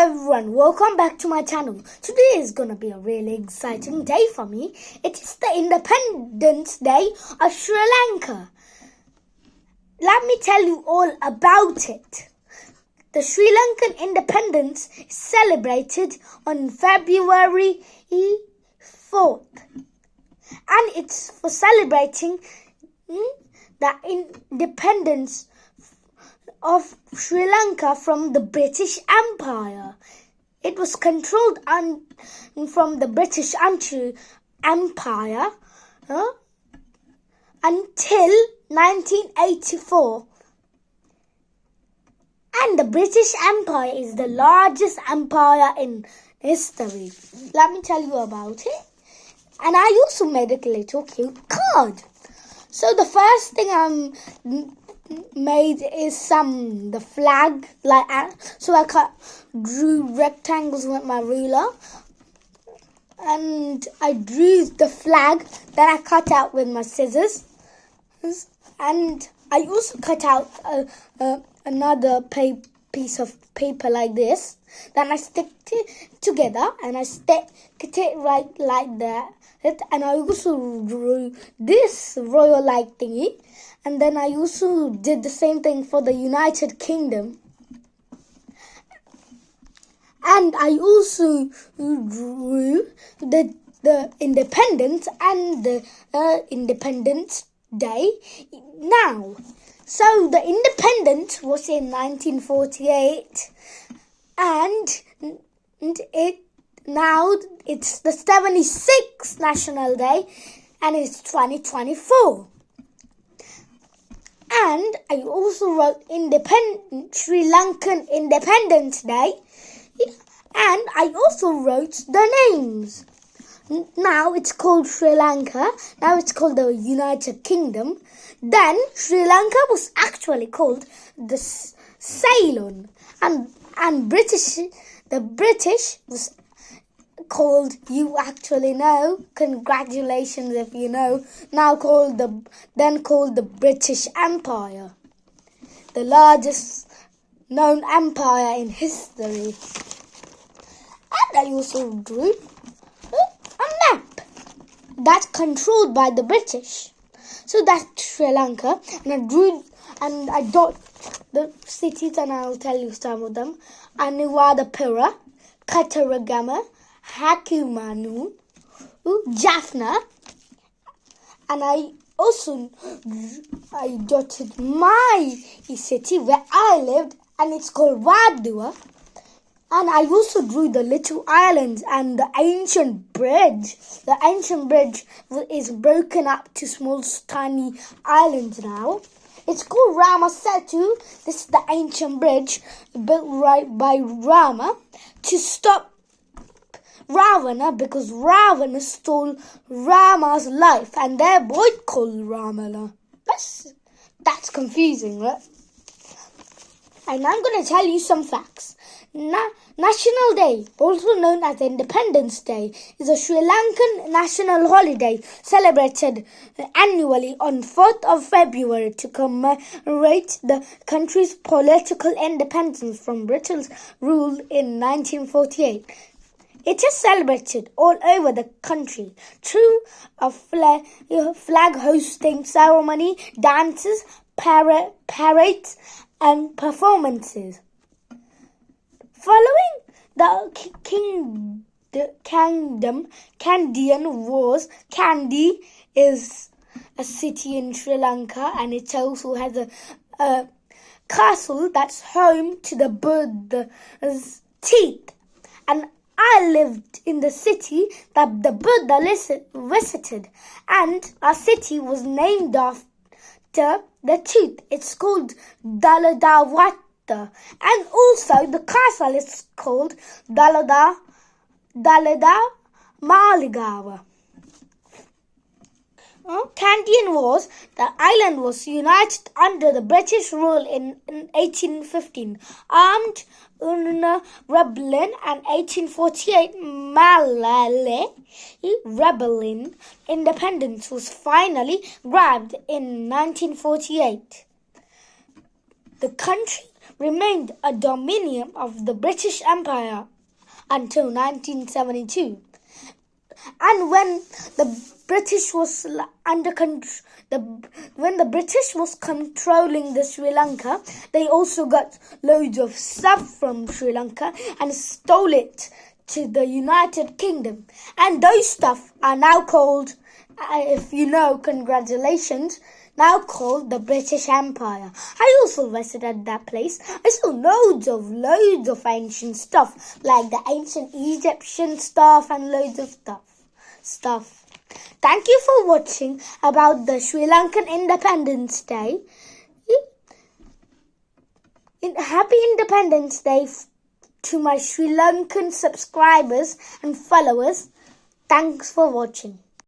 everyone, welcome back to my channel. Today is gonna be a really exciting day for me. It is the Independence Day of Sri Lanka. Let me tell you all about it. The Sri Lankan independence is celebrated on February 4th. And it's for celebrating the independence of Sri Lanka from the British Empire. It was controlled from the British Empire until 1984. And the British Empire is the largest empire in history. Let me tell you about it. And I also made a little cute card. So the first thing I made is the flag, so I drew rectangles with my ruler, and I drew the flag that I cut out with my scissors, and I also cut out another piece of paper like this. Then I stick it together and I stick it right like that. And I also drew this royal like thingy. And then I also did the same thing for the United Kingdom. And I also drew the independence and the Independence Day now. So the independence was in 1948, and now it's the 76th National Day, and it's 2024. And I also wrote Sri Lankan Independence Day, and I also wrote the names. Now it's called Sri Lanka. Now it's called the United Kingdom. Then Sri Lanka was actually called the Ceylon, and the British was called, you actually know, congratulations if you know, then called the British Empire, the largest known empire in history. And I also drew a map that's controlled by the British. So that's Sri Lanka, and I drew and I dot the cities, and I'll tell you some of them: Anuradhapura, Kataragama, Hakumanu, Jaffna, and I dotted my city where I lived, and it's called Wadua. And I also drew the little islands and the ancient bridge. The ancient bridge is broken up to small, tiny islands now. It's called Rama Setu. This is the ancient bridge built right by Rama to stop Ravana, because Ravana stole Rama's life, and their boy called Ramana. That's confusing, right? And I'm going to tell you some facts. National Day, also known as Independence Day, is a Sri Lankan national holiday celebrated annually on 4th of February to commemorate the country's political independence from British rule in 1948. It is celebrated all over the country through a flag hosting ceremony, dances, parades, and performances. Following the Kandyan Wars, Kandy is a city in Sri Lanka, and it also has a castle that's home to the Buddha's teeth. And I lived in the city that the Buddha visited, and our city was named after the tooth. It's called Daladawat. And also the castle is called Dalada Maligawa. Kandyan Wars, the island was united under the British rule in 1815. Armed rebellion and 1848 Malay rebellion. Independence was finally grabbed in 1948. The country remained a dominion of the British Empire until 1972. And when the British was when the British was controlling the Sri Lanka, they also got loads of stuff from Sri Lanka and stole it to the United Kingdom. And those stuff are now called, if you know, congratulations, now called the British Empire. I also visited at that place. I saw loads of ancient stuff, like the ancient Egyptian stuff and loads of stuff. Thank you for watching about the Sri Lankan Independence Day. Happy Independence Day to my Sri Lankan subscribers and followers. Thanks for watching.